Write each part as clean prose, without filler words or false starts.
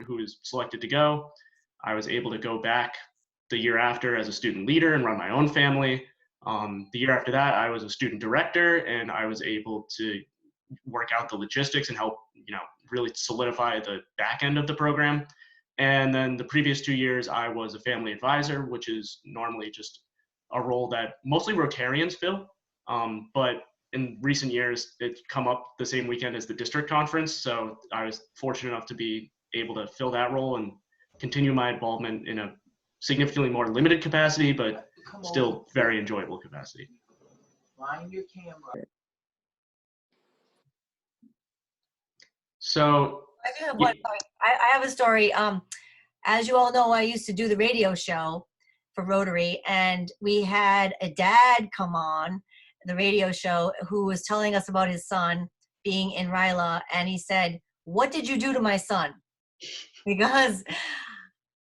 who was selected to go. I was able to go back the year after as a student leader and run my own family. The year after that, I was a student director, and I was able to work out the logistics and help, really solidify the back end of the program. And then the previous 2 years, I was a family advisor, which is normally just a role that mostly Rotarians fill. But in recent years, it's come up the same weekend as the district conference. So I was fortunate enough to be able to fill that role and continue my involvement in a significantly more limited capacity, but still very enjoyable capacity. Find your camera. So I have a story. As you all know, I used to do the radio show for Rotary, and we had a dad come on the radio show who was telling us about his son being in RYLA, and he said, "What did you do to my son?" Because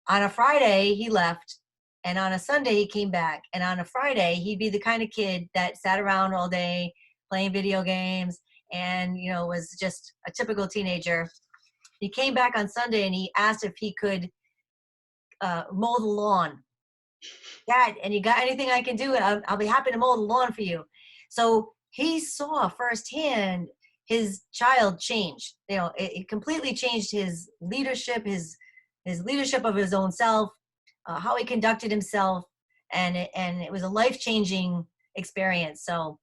on a Friday he left, and on a Sunday he came back, and on a Friday he'd be the kind of kid that sat around all day playing video games and was just a typical teenager. He came back on Sunday and he asked if he could mow the lawn. Dad, and you got anything I can do? I'll be happy to mow the lawn for you. So he saw firsthand his child change. It completely changed his leadership, his leadership of his own self, how he conducted himself, and it was a life-changing experience. So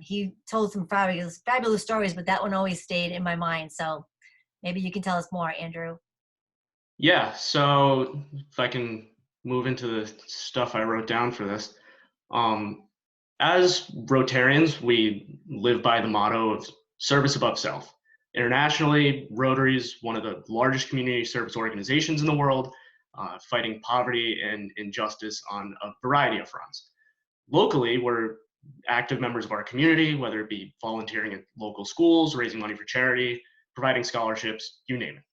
he told some fabulous stories, but that one always stayed in my mind. So maybe you can tell us more, Andrew. Yeah, so if I can move into the stuff I wrote down for this. As Rotarians, we live by the motto of service above self. Internationally, Rotary is one of the largest community service organizations in the world, fighting poverty and injustice on a variety of fronts. Locally, we're active members of our community, whether it be volunteering at local schools, raising money for charity, providing scholarships, you name it.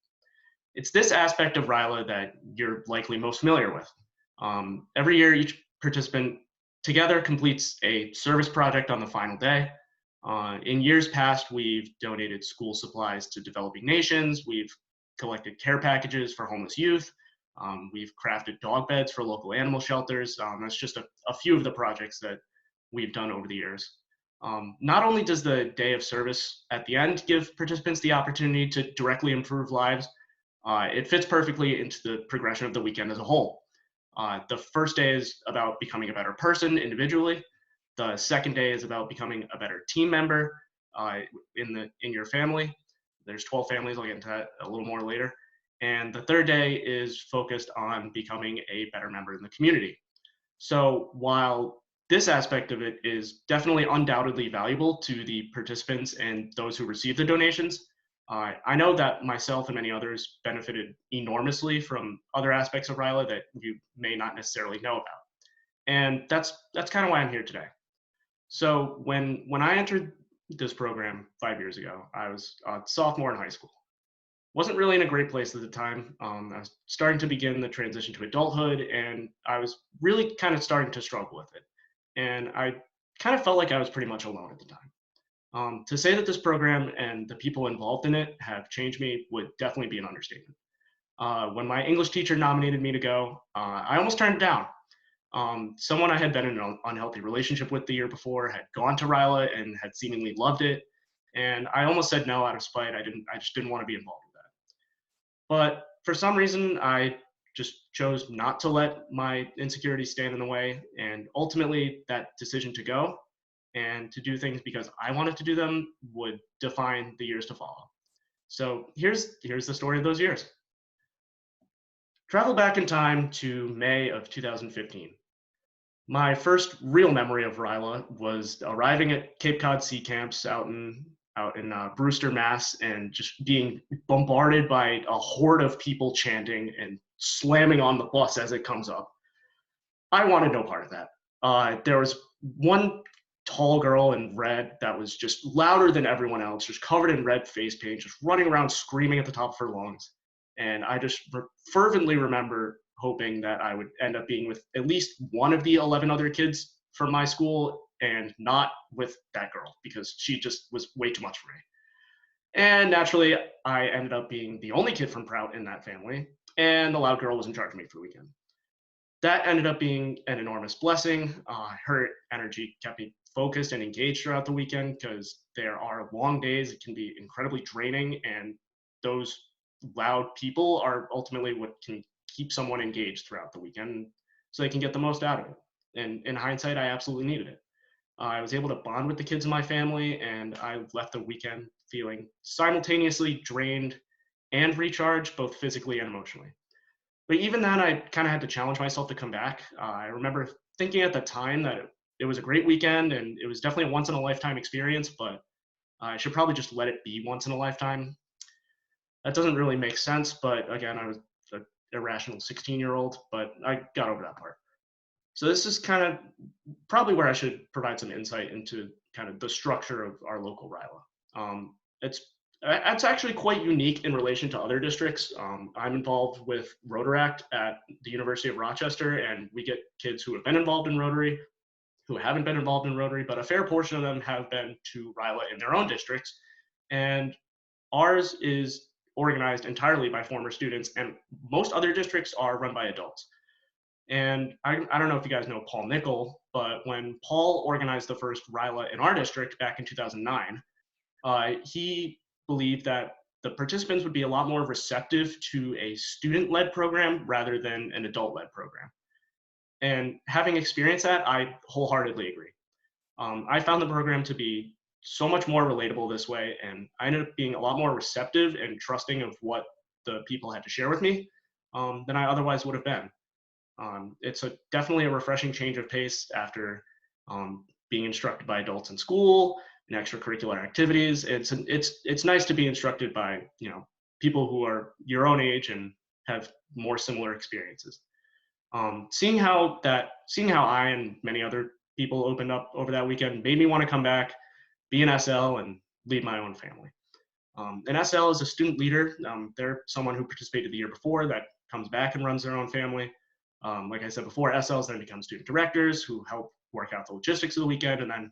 It's this aspect of RYLA that you're likely most familiar with. Every year, each participant together completes a service project on the final day. In years past, we've donated school supplies to developing nations. We've collected care packages for homeless youth. We've crafted dog beds for local animal shelters. That's just a few of the projects that we've done over the years. Not only does the day of service at the end give participants the opportunity to directly improve lives, it fits perfectly into the progression of the weekend as a whole. The first day is about becoming a better person individually. The second day is about becoming a better team member in your family. There's 12 families, I'll get into that a little more later. And the third day is focused on becoming a better member in the community. So while this aspect of it is definitely undoubtedly valuable to the participants and those who receive the donations, I know that myself and many others benefited enormously from other aspects of RYLA that you may not necessarily know about. And that's kind of why I'm here today. So when I entered this program 5 years ago, I was a sophomore in high school. Wasn't really in a great place at the time. I was starting to begin the transition to adulthood, and I was really kind of starting to struggle with it. And I kind of felt like I was pretty much alone at the time. To say that this program and the people involved in it have changed me would definitely be an understatement. When my English teacher nominated me to go, I almost turned it down. Someone I had been in an unhealthy relationship with the year before had gone to RYLA and had seemingly loved it, and I almost said no out of spite. I just didn't want to be involved with that. But for some reason, I just chose not to let my insecurities stand in the way, and ultimately that decision to go and to do things because I wanted to do them would define the years to follow. So here's the story of those years. Travel back in time to May of 2015. My first real memory of RYLA was arriving at Cape Cod Sea Camps out in Brewster, Mass, and just being bombarded by a horde of people chanting and slamming on the bus as it comes up. I wanted no part of that. There was one tall girl in red that was just louder than everyone else, just covered in red face paint, just running around screaming at the top of her lungs. And I just fervently remember hoping that I would end up being with at least one of the 11 other kids from my school and not with that girl, because she just was way too much for me. And naturally, I ended up being the only kid from Prout in that family, and the loud girl was in charge of me for the weekend. That ended up being an enormous blessing. Her energy kept me focused and engaged throughout the weekend because there are long days. It can be incredibly draining, and those loud people are ultimately what can keep someone engaged throughout the weekend so they can get the most out of it. And in hindsight, I absolutely needed it. I was able to bond with the kids in my family, and I left the weekend feeling simultaneously drained and recharged, both physically and emotionally. But even then, I kind of had to challenge myself to come back. I remember thinking at the time that it was a great weekend and it was definitely a once in a lifetime experience, but I should probably just let it be once in a lifetime. That doesn't really make sense, but again, I was an irrational 16-year-old, but I got over that part. So this is kind of probably where I should provide some insight into kind of the structure of our local RYLA. It's actually quite unique in relation to other districts. I'm involved with Rotaract at the University of Rochester, and we get kids who have been involved in Rotary, who haven't been involved in Rotary, but a fair portion of them have been to RYLA in their own districts. And ours is organized entirely by former students, and most other districts are run by adults. And I don't know if you guys know Paul Nickel, but when Paul organized the first RYLA in our district back in 2009, he believed that the participants would be a lot more receptive to a student-led program rather than an adult-led program. And having experienced that, I wholeheartedly agree. I found the program to be so much more relatable this way, and I ended up being a lot more receptive and trusting of what the people had to share with me than I otherwise would have been. It's definitely a refreshing change of pace after being instructed by adults in school and extracurricular activities. It's nice to be instructed by people who are your own age and have more similar experiences. Seeing how I and many other people opened up over that weekend made me want to come back, be an SL, and lead my own family. An SL is a student leader. They're someone who participated the year before that comes back and runs their own family. Like I said before, SLs then become student directors who help work out the logistics of the weekend, and then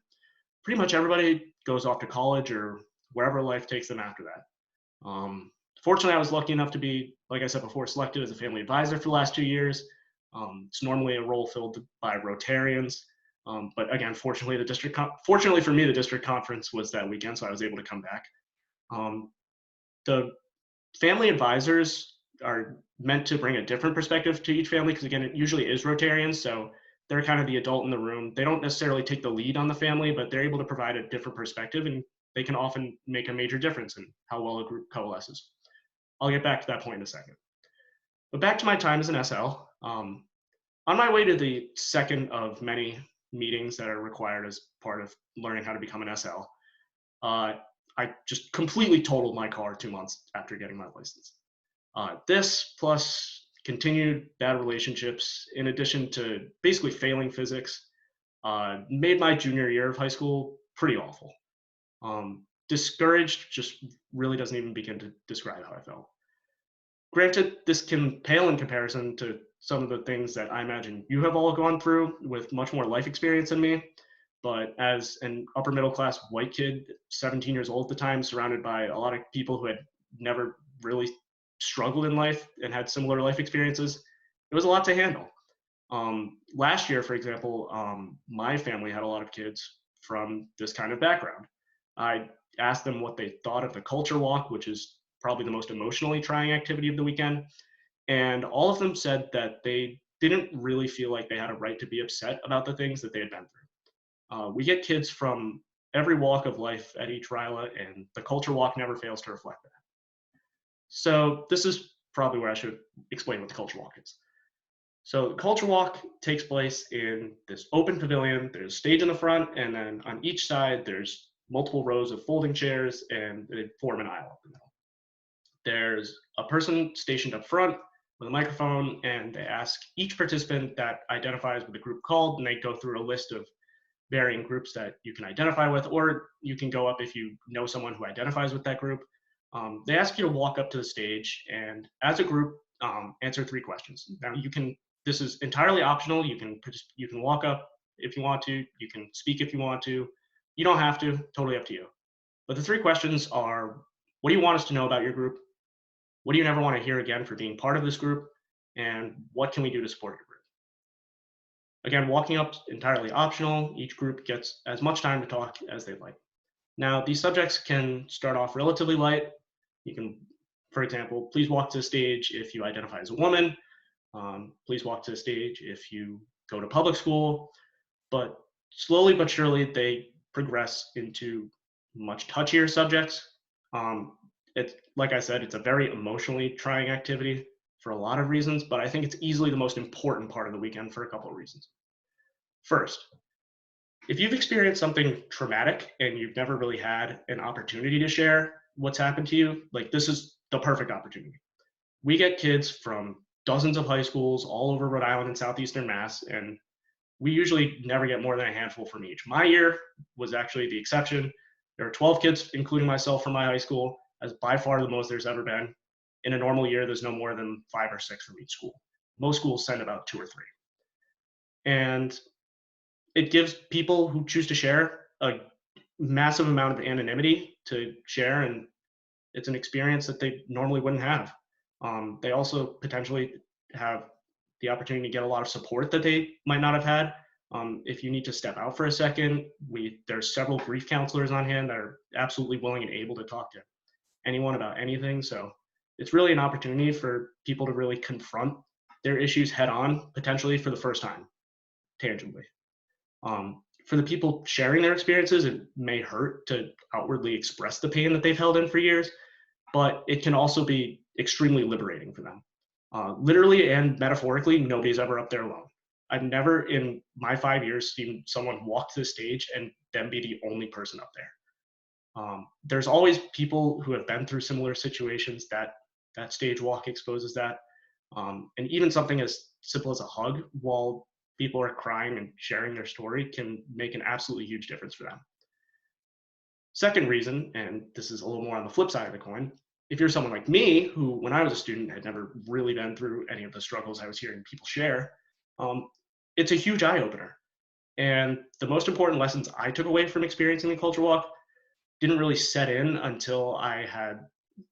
pretty much everybody goes off to college or wherever life takes them after that. Fortunately, I was lucky enough to be, like I said before, selected as a family advisor for the last 2 years. It's normally a role filled by Rotarians, but again, fortunately for me, the district conference was that weekend, so I was able to come back. The family advisors are meant to bring a different perspective to each family because, again, it usually is Rotarians, so they're kind of the adult in the room. They don't necessarily take the lead on the family, but they're able to provide a different perspective, and they can often make a major difference in how well a group coalesces. I'll get back to that point in a second. But back to my time as an SL. On my way to the second of many meetings that are required as part of learning how to become an SL, I just completely totaled my car 2 months after getting my license. This plus continued bad relationships, in addition to basically failing physics, made my junior year of high school pretty awful. Discouraged just really doesn't even begin to describe how I felt. Granted, this can pale in comparison to some of the things that I imagine you have all gone through with much more life experience than me. But as an upper middle class white kid, 17 years old at the time, surrounded by a lot of people who had never really struggled in life and had similar life experiences, it was a lot to handle. Last year, for example, my family had a lot of kids from this kind of background. I asked them what they thought of the culture walk, which is probably the most emotionally trying activity of the weekend. And all of them said that they didn't really feel like they had a right to be upset about the things that they had been through. We get kids from every walk of life at each RYLA, and the culture walk never fails to reflect that. So this is probably where I should explain what the culture walk is. So the culture walk takes place in this open pavilion. There's a stage in the front, and then on each side, there's multiple rows of folding chairs, and they form an aisle up the middle. There's a person stationed up front with a microphone, and they ask each participant that identifies with the group called, and they go through a list of varying groups that you can identify with, or you can go up if you know someone who identifies with that group. They ask you to walk up to the stage and, as a group, answer 3 questions. Now, this is entirely optional. You can walk up if you want to. You can speak if you want to. You don't have to. Totally up to you. But the 3 questions are: What do you want us to know about your group? What do you never want to hear again for being part of this group? And what can we do to support your group? Again, walking up entirely optional. Each group gets as much time to talk as they'd like. Now, these subjects can start off relatively light. You can, for example, please walk to the stage if you identify as a woman. Please walk to the stage if you go to public school. But slowly but surely, they progress into much touchier subjects. It's, like I said, it's a very emotionally trying activity for a lot of reasons, but I think it's easily the most important part of the weekend for a couple of reasons. First, if you've experienced something traumatic and you've never really had an opportunity to share what's happened to you, like, this is the perfect opportunity. We get kids from dozens of high schools all over Rhode Island and Southeastern Mass, and we usually never get more than a handful from each. My year was actually the exception. There were 12 kids, including myself, from my high school. That's by far the most there's ever been. In a normal year, there's no more than 5 or 6 from each school. Most schools send about 2 or 3. And it gives people who choose to share a massive amount of anonymity to share, and it's an experience that they normally wouldn't have. They also potentially have the opportunity to get a lot of support that they might not have had. If you need to step out for a second, there's several grief counselors on hand that are absolutely willing and able to talk to anyone about anything. So it's really an opportunity for people to really confront their issues head on, potentially for the first time, tangibly. For the people sharing their experiences, it may hurt to outwardly express the pain that they've held in for years, but it can also be extremely liberating for them. Literally and metaphorically, nobody's ever up there alone. I've never in my 5 years seen someone walk to the stage and them be the only person up there. There's always people who have been through similar situations that stage walk exposes that. And even something as simple as a hug while people are crying and sharing their story can make an absolutely huge difference for them. Second reason, and this is a little more on the flip side of the coin, if you're someone like me, who when I was a student had never really been through any of the struggles I was hearing people share, it's a huge eye-opener. And the most important lessons I took away from experiencing the culture walk didn't really set in until I had,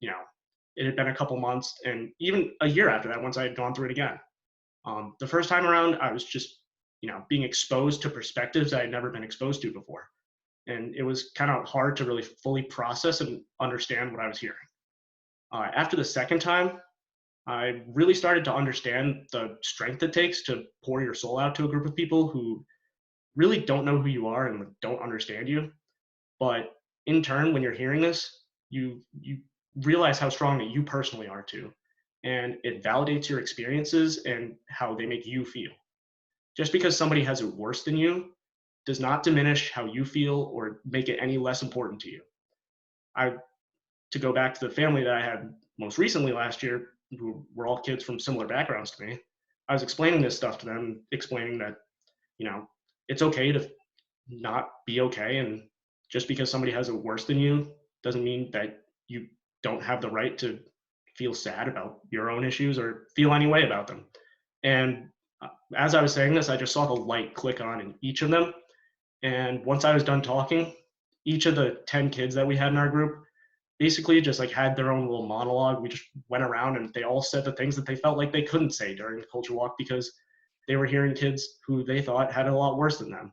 it had been a couple months and even a year after that, once I had gone through it again. The first time around, I was just, being exposed to perspectives I had never been exposed to before. And it was kind of hard to really fully process and understand what I was hearing. After the second time, I really started to understand the strength it takes to pour your soul out to a group of people who really don't know who you are and don't understand you. But in turn, when you're hearing this, you realize how strong that you personally are too. And it validates your experiences and how they make you feel. Just because somebody has it worse than you does not diminish how you feel or make it any less important to you. To go back to the family that I had most recently last year, who were all kids from similar backgrounds to me, I was explaining this stuff to them, explaining that, it's okay to not be okay. And just because somebody has it worse than you doesn't mean that you don't have the right to feel sad about your own issues or feel any way about them. And as I was saying this, I just saw the light click on in each of them. And once I was done talking, each of the 10 kids that we had in our group basically just had their own little monologue. We just went around and they all said the things that they felt like they couldn't say during the culture walk because they were hearing kids who they thought had it a lot worse than them.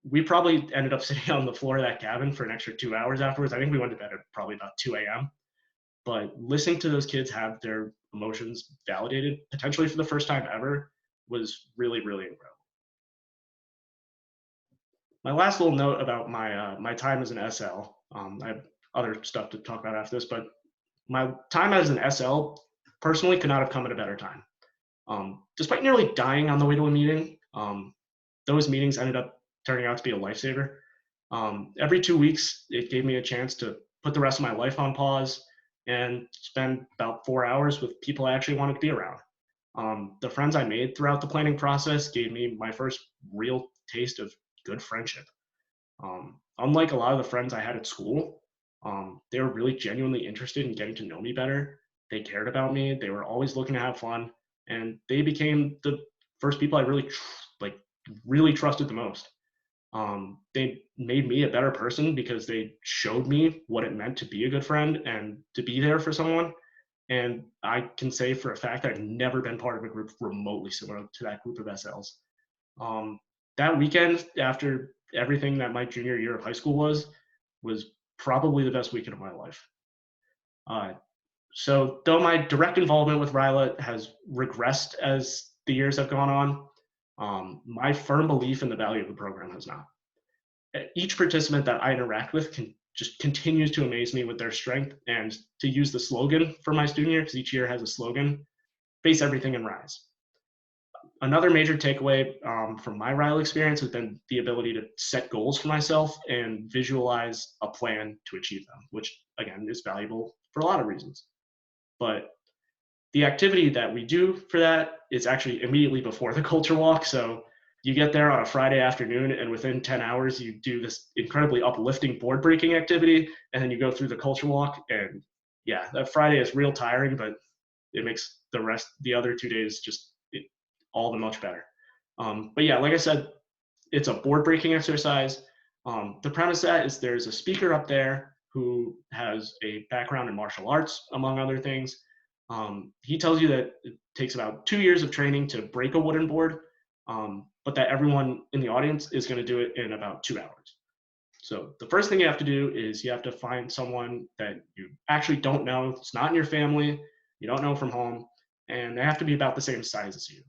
We probably ended up sitting on the floor of that cabin for an extra 2 hours afterwards. I think we went to bed at probably about 2 a.m. But listening to those kids have their emotions validated, potentially for the first time ever, was really, really incredible. My last little note about my time as an SL, I have other stuff to talk about after this, but my time as an SL personally could not have come at a better time. Despite nearly dying on the way to a meeting, those meetings ended up turning out to be a lifesaver. Every 2 weeks, it gave me a chance to put the rest of my life on pause and spend about 4 hours with people I actually wanted to be around. The friends I made throughout the planning process gave me my first real taste of good friendship. Unlike a lot of the friends I had at school, they were really genuinely interested in getting to know me better. They cared about me. They were always looking to have fun, and they became the first people I really trusted the most. They made me a better person because they showed me what it meant to be a good friend and to be there for someone. And I can say for a fact I've never been part of a group remotely similar to that group of SLs. That weekend, after everything that my junior year of high school was probably the best weekend of my life. So though my direct involvement with RYLA has regressed as the years have gone on, my firm belief in the value of the program has not. Each participant that I interact with just continues to amaze me with their strength. And to use the slogan for my student year, because each year has a slogan, face everything and rise. Another major takeaway from my RYLA experience has been the ability to set goals for myself and visualize a plan to achieve them, which again is valuable for a lot of reasons. But the activity that we do for that is actually immediately before the culture walk. So you get there on a Friday afternoon, and within 10 hours, you do this incredibly uplifting board breaking activity, and then you go through the culture walk. And yeah, that Friday is real tiring, but it makes the other 2 days just all the much better. But yeah, like I said, it's a board breaking exercise. The premise of that is there's a speaker up there who has a background in martial arts, among other things. He tells you that it takes about 2 years of training to break a wooden board, but that everyone in the audience is going to do it in about 2 hours. So the first thing you have to do is you have to find someone that you actually don't know. It's not in your family. You don't know from home, and they have to be about the same size as you.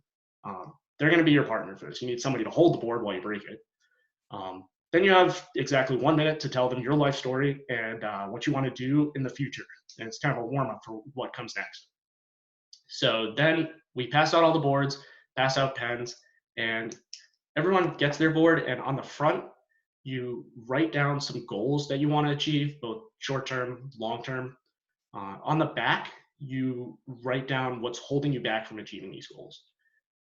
They're going to be your partner for this. You need somebody to hold the board while you break it. Then you have exactly 1 minute to tell them your life story and what you want to do in the future. And it's kind of a warm up for what comes next. So then we pass out all the boards, pass out pens, and everyone gets their board. And on the front, you write down some goals that you want to achieve, both short term, long term. On the back, you write down what's holding you back from achieving these goals.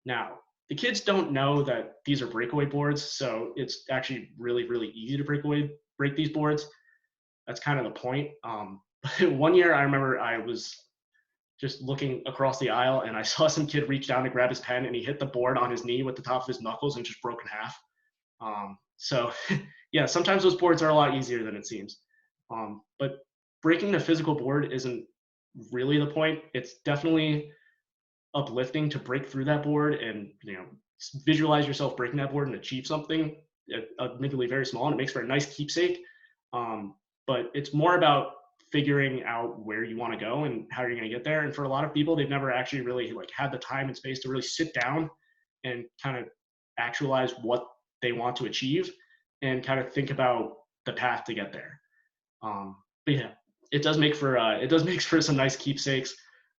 Now, the kids don't know that these are breakaway boards, so it's actually really, really easy to break these boards. That's kind of the point. One year, I remember I was just looking across the aisle, and I saw some kid reach down to grab his pen, and he hit the board on his knee with the top of his knuckles and just broke in half. So yeah, sometimes those boards are a lot easier than it seems. But breaking the physical board isn't really the point. It's definitely uplifting to break through that board and visualize yourself breaking that board and achieve something, admittedly very small, and it makes for a nice keepsake. But it's more about figuring out where you want to go and how you're going to get there. And for a lot of people, they've never actually really had the time and space to really sit down and kind of actualize what they want to achieve and kind of think about the path to get there. But yeah, it does make for some nice keepsakes.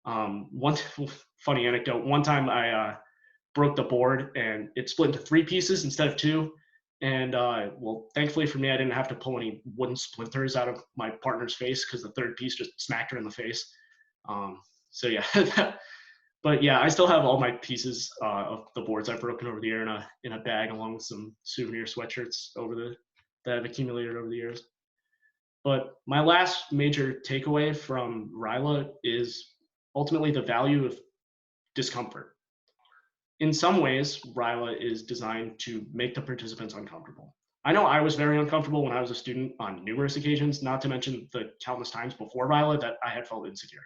One funny anecdote: one time I broke the board and it split into 3 pieces instead of 2. And well, thankfully for me, I didn't have to pull any wooden splinters out of my partner's face because the 3rd piece just smacked her in the face. So yeah, but yeah, I still have all my pieces of the boards I've broken over the year in a bag, along with some souvenir sweatshirts that I've accumulated over the years. But my last major takeaway from RYLA is ultimately the value of discomfort. In some ways, RYLA is designed to make the participants uncomfortable. I know I was very uncomfortable when I was a student on numerous occasions, not to mention the countless times before RYLA that I had felt insecure.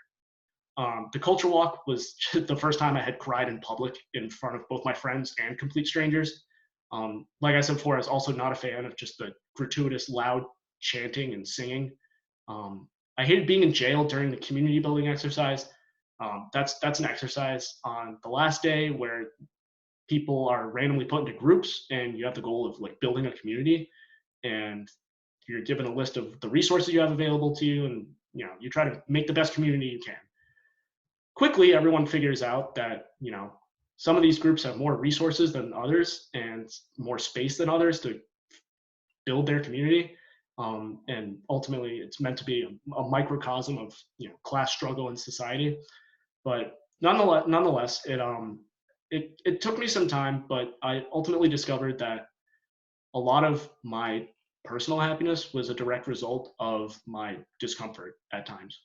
The culture walk was the first time I had cried in public in front of both my friends and complete strangers. Like I said before, I was also not a fan of just the gratuitous loud chanting and singing. I hated being in jail during the community building exercise. That's an exercise on the last day where people are randomly put into groups and you have the goal of building a community, and you're given a list of the resources you have available to you, and you try to make the best community you can. Quickly, everyone figures out that some of these groups have more resources than others and more space than others to build their community. And ultimately, it's meant to be a microcosm of class struggle in society. But nonetheless, it took me some time, but I ultimately discovered that a lot of my personal happiness was a direct result of my discomfort at times.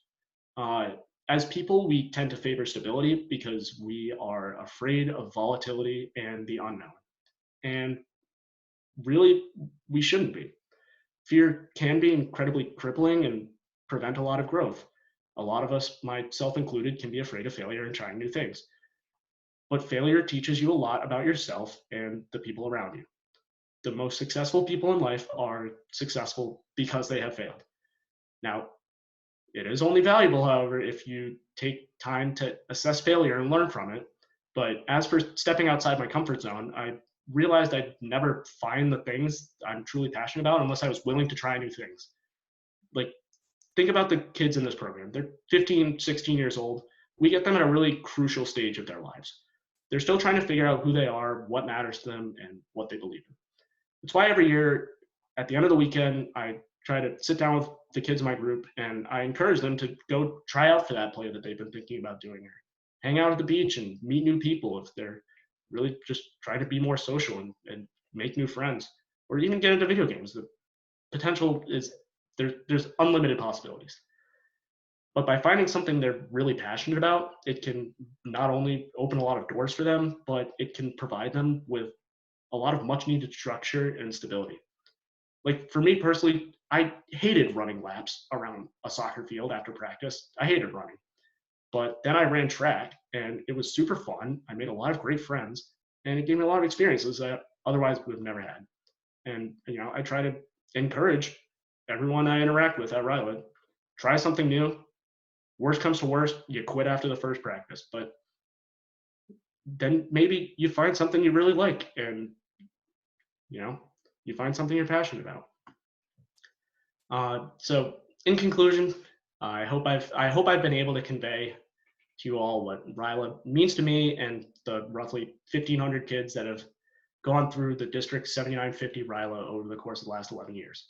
As people, we tend to favor stability because we are afraid of volatility and the unknown. And really, we shouldn't be. Fear can be incredibly crippling and prevent a lot of growth. A lot of us, myself included, can be afraid of failure and trying new things. But failure teaches you a lot about yourself and the people around you. The most successful people in life are successful because they have failed. Now, it is only valuable, however, if you take time to assess failure and learn from it. But as for stepping outside my comfort zone, I realized I'd never find the things I'm truly passionate about unless I was willing to try new things. Like, think about the kids in this program. They're 15, 16 years old. We get them at a really crucial stage of their lives. They're still trying to figure out who they are, what matters to them, and what they believe in. It's why every year at the end of the weekend, I try to sit down with the kids in my group and I encourage them to go try out for that play that they've been thinking about doing, or hang out at the beach and meet new people if they're really just trying to be more social and make new friends, or even get into video games. The potential is there's unlimited possibilities. But by finding something they're really passionate about, it can not only open a lot of doors for them, but it can provide them with a lot of much needed structure and stability. Like for me personally, I hated running laps around a soccer field after practice. I hated running. But then I ran track and it was super fun. I made a lot of great friends and it gave me a lot of experiences that otherwise would have never had. And I try to encourage everyone I interact with at RYLA, try something new. Worst comes to worst, you quit after the first practice, but then maybe you find something you really like and you find something you're passionate about. So in conclusion, I hope I've been able to convey to you all what RYLA means to me and the roughly 1,500 kids that have gone through the District 7950 RYLA over the course of the last 11 years.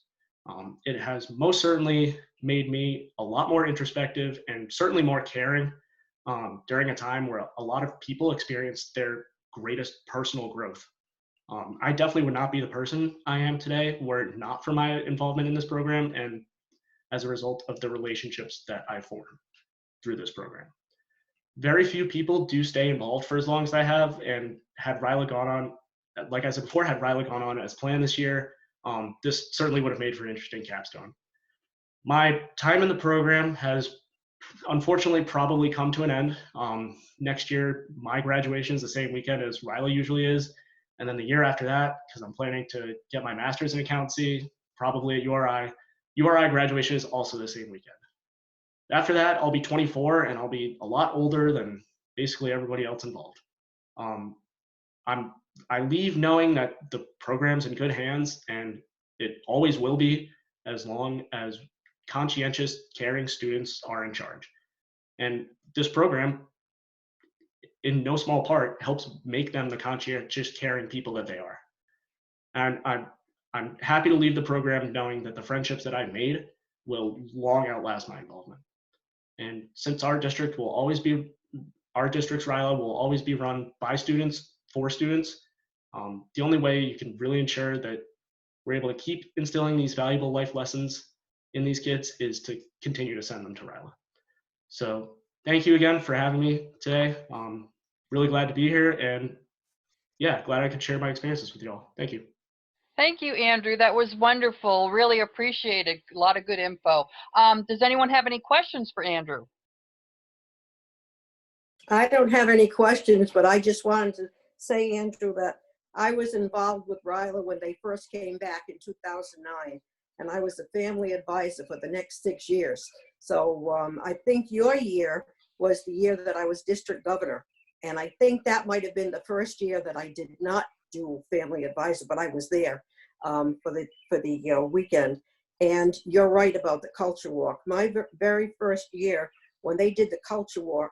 It has most certainly made me a lot more introspective and certainly more caring during a time where a lot of people experience their greatest personal growth. I definitely would not be the person I am today were it not for my involvement in this program and as a result of the relationships that I formed through this program. Very few people do stay involved for as long as I have, and had RYLA gone on, like I said before, had RYLA gone on as planned this year, this certainly would have made for an interesting capstone. My time in the program has unfortunately probably come to an end. Next year, my graduation is the same weekend as RYLA usually is. And then the year after that, because I'm planning to get my master's in accountancy, probably at URI graduation is also the same weekend. After that, I'll be 24 and I'll be a lot older than basically everybody else involved. I leave knowing that the program's in good hands, and it always will be as long as conscientious, caring students are in charge. And this program, in no small part, helps make them the conscientious, caring people that they are. And I'm happy to leave the program knowing that the friendships that I've made will long outlast my involvement. And since our district's RYLA will always be run by students, for students, the only way you can really ensure that we're able to keep instilling these valuable life lessons in these kids is to continue to send them to RYLA. So thank you again for having me today. Really glad to be here, and yeah, glad I could share my experiences with you all. Thank you. Thank you, Andrew. That was wonderful. Really appreciate it. A lot of good info. Does anyone have any questions for Andrew? I don't have any questions, but I just wanted to say, Andrew, that I was involved with RYLA when they first came back in 2009, and I was the family advisor for the next 6 years. So I think your year was the year that I was district governor, and I think that might have been the first year that I did not do family advisor, but I was there for the weekend. And you're right about the culture walk. My very first year, when they did the culture walk,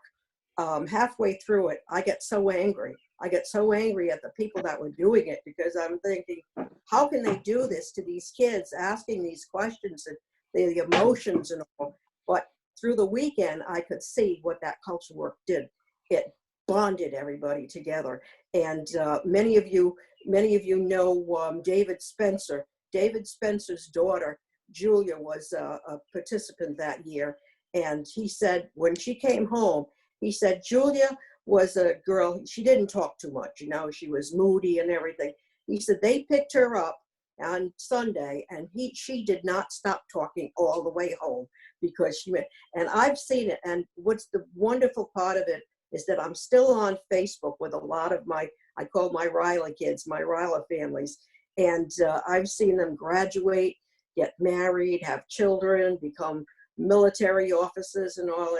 halfway through it, I got so angry. I got so angry at the people that were doing it, because I'm thinking, how can they do this to these kids, asking these questions and the emotions and all? But through the weekend, I could see what that culture work did. It bonded everybody together. And many of you know David Spencer. David Spencer's daughter, Julia, was a participant that year. And he said, when she came home, he said, Julia was a girl, she didn't talk too much, she was moody and everything. He said, they picked her up on Sunday, and she did not stop talking all the way home because she went, and I've seen it. And what's the wonderful part of it is that I'm still on Facebook with a lot of I call my RYLA kids, my RYLA families. And I've seen them graduate, get married, have children, become military officers and all.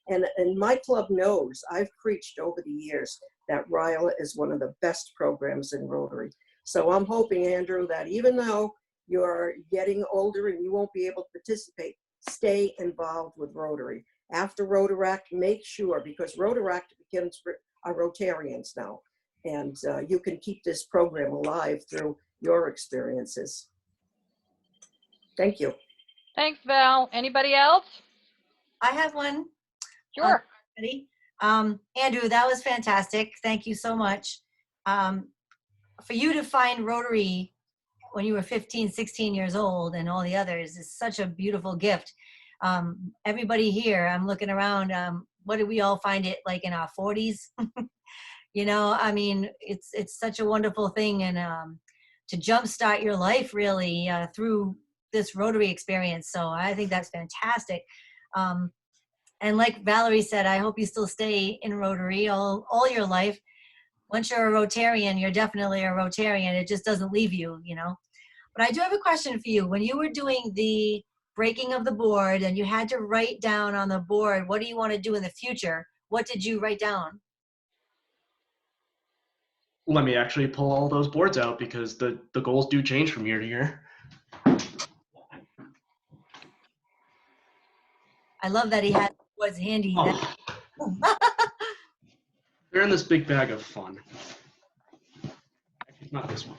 And my club knows, I've preached over the years that RYLA is one of the best programs in Rotary. So I'm hoping, Andrew, that even though you're getting older and you won't be able to participate, stay involved with Rotary. After Rotaract, make sure, because Rotaract begins for our Rotarians now. And you can keep this program alive through your experiences. Thank you. Thanks, Val. Anybody else? I have one. Sure. Ready? Andrew, that was fantastic. Thank you so much. For you to find Rotary when you were 15, 16 years old and all the others is such a beautiful gift. Everybody here, I'm looking around, what did we all find it like in our 40s? You know, I mean, it's such a wonderful thing, and to jumpstart your life really through this Rotary experience. So I think that's fantastic. And like Valerie said, I hope you still stay in Rotary all your life. Once you're a Rotarian, you're definitely a Rotarian. It just doesn't leave you, you know. But I do have a question for you. When you were doing the breaking of the board and you had to write down on the board, what do you want to do in the future? What did you write down? Let me actually pull all those boards out because the goals do change from year to year. I love that he had what's handy. Oh. They're in this big bag of fun. Actually, not this one.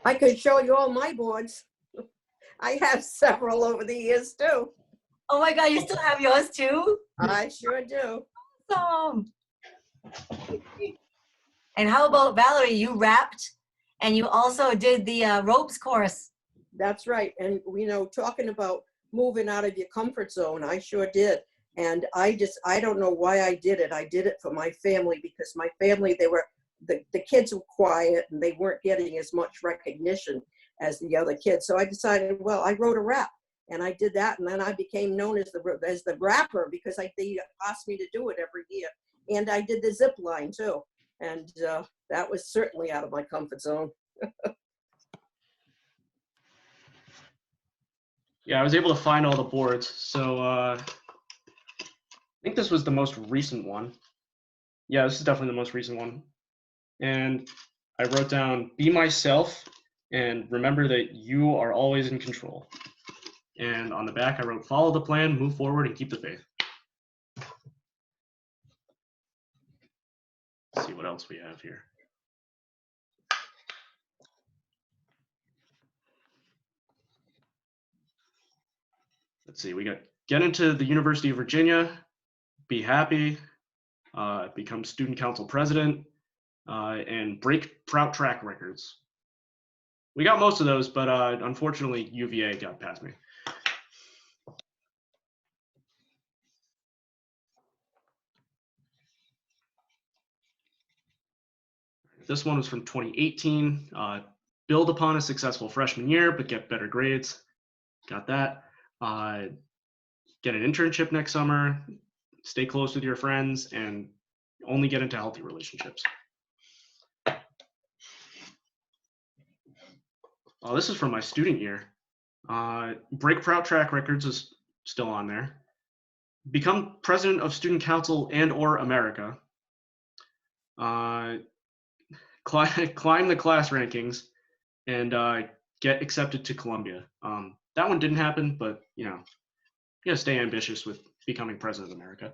I could show you all my boards. I have several over the years too. Oh my God, you still have yours too? I sure do. Awesome. And how about Valerie? You rapped and you also did the ropes course. That's right. And, you know, talking about moving out of your comfort zone, I sure did. And I don't know why I did it. I did it for my family because my family, the kids were quiet and they weren't getting as much recognition as the other kids. So I decided, well, I wrote a rap and I did that. And then I became known as the rapper because they asked me to do it every year. And I did the zip line too. And that was certainly out of my comfort zone. Yeah, I was able to find all the boards. So I think this was the most recent one. Yeah, this is definitely the most recent one. And I wrote down, be myself and remember that you are always in control. And on the back, I wrote, follow the plan, move forward, and keep the faith. Let's see what else we have here. Let's see, we got get into the University of Virginia, be happy, become student council president, and break proud track records. We got most of those, but unfortunately, UVA got past me. This one was from 2018. Build upon a successful freshman year, but get better grades. Got that. Get an internship next summer, stay close with your friends, and only get into healthy relationships. Oh, this is from my student year. Break proud track records is still on there. Become president of student council and/or America. Climb the class rankings, and get accepted to Columbia. That one didn't happen, but you know, you gotta stay ambitious with becoming president of America.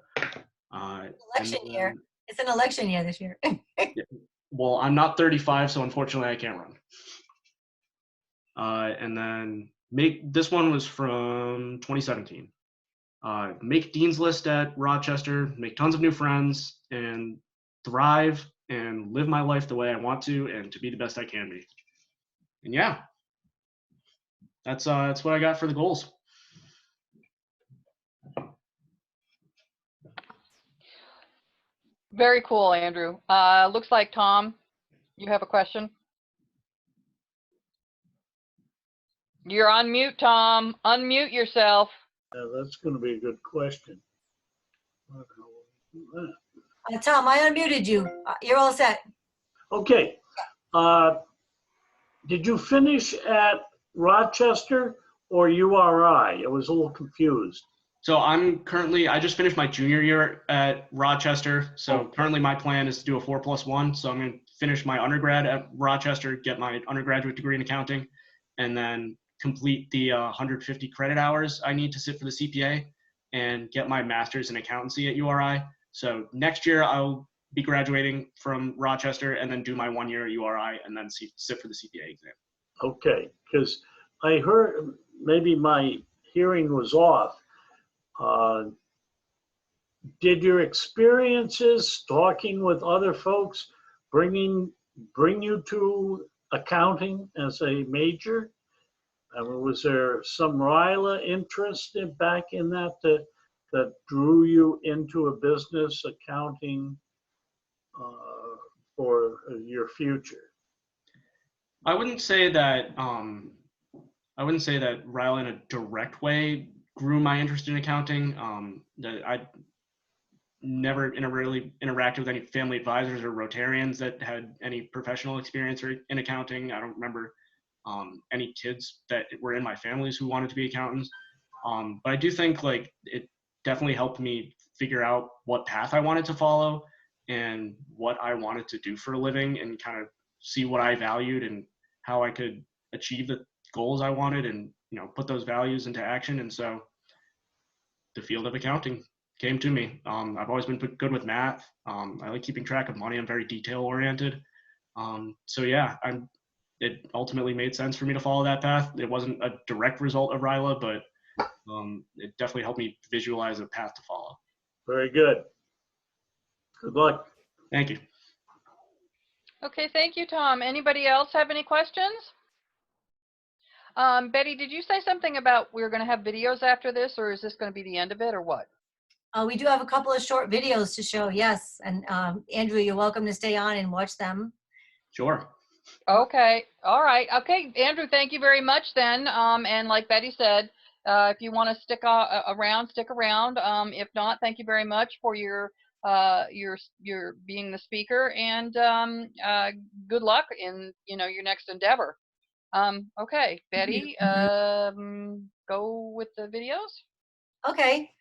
Election year. It's an election year this year. Yeah, well, I'm not 35, so unfortunately I can't run. And then this one was from 2017. Make Dean's List at Rochester, make tons of new friends, and thrive and live my life the way I want to and to be the best I can be. And yeah, that's what I got for the goals. Very cool, Andrew. Looks like Tom, you have a question. You're on mute, Tom. Unmute yourself. That's going to be a good question. What the hell is that? Tom, I unmuted you. You're all set. Okay. Did you finish at Rochester or URI? I was a little confused. So I just finished my junior year at Rochester. So currently my plan is to do a 4+1. So I'm going to finish my undergrad at Rochester, get my undergraduate degree in accounting, and then complete the 150 credit hours I need to sit for the CPA and get my master's in accountancy at URI. So next year I'll be graduating from Rochester and then do my 1 year at URI and then sit for the CPA exam. Okay, because I heard maybe my hearing was off. Did your experiences talking with other folks bring you to accounting as a major? I mean, was there some RYLA interest back in that drew you into a business accounting for your future? I wouldn't say that RYLA in a direct way grew my interest in accounting. I never really interacted with any family advisors or Rotarians that had any professional experience in accounting. I don't remember any kids that were in my families who wanted to be accountants. But I do think like it definitely helped me figure out what path I wanted to follow and what I wanted to do for a living and kind of see what I valued and how I could achieve the goals I wanted and, put those values into action. And so the field of accounting came to me. I've always been good with math. I like keeping track of money. I'm very detail oriented. So yeah, it ultimately made sense for me to follow that path. It wasn't a direct result of RYLA, but it definitely helped me visualize a path to follow. Very good. Good luck. Thank you. Okay, thank you, Tom. Anybody else have any questions? Betty, did you say something about we're going to have videos after this, or is this going to be the end of it, or what? We do have a couple of short videos to show, yes. And Andrew, you're welcome to stay on and watch them. Sure. Okay. All right. Okay, Andrew, thank you very much then. And like Betty said, if you want to stick around, stick around. If not, thank you very much for your being the speaker, and good luck in your next endeavor. Okay, Betty, go with the videos. Okay.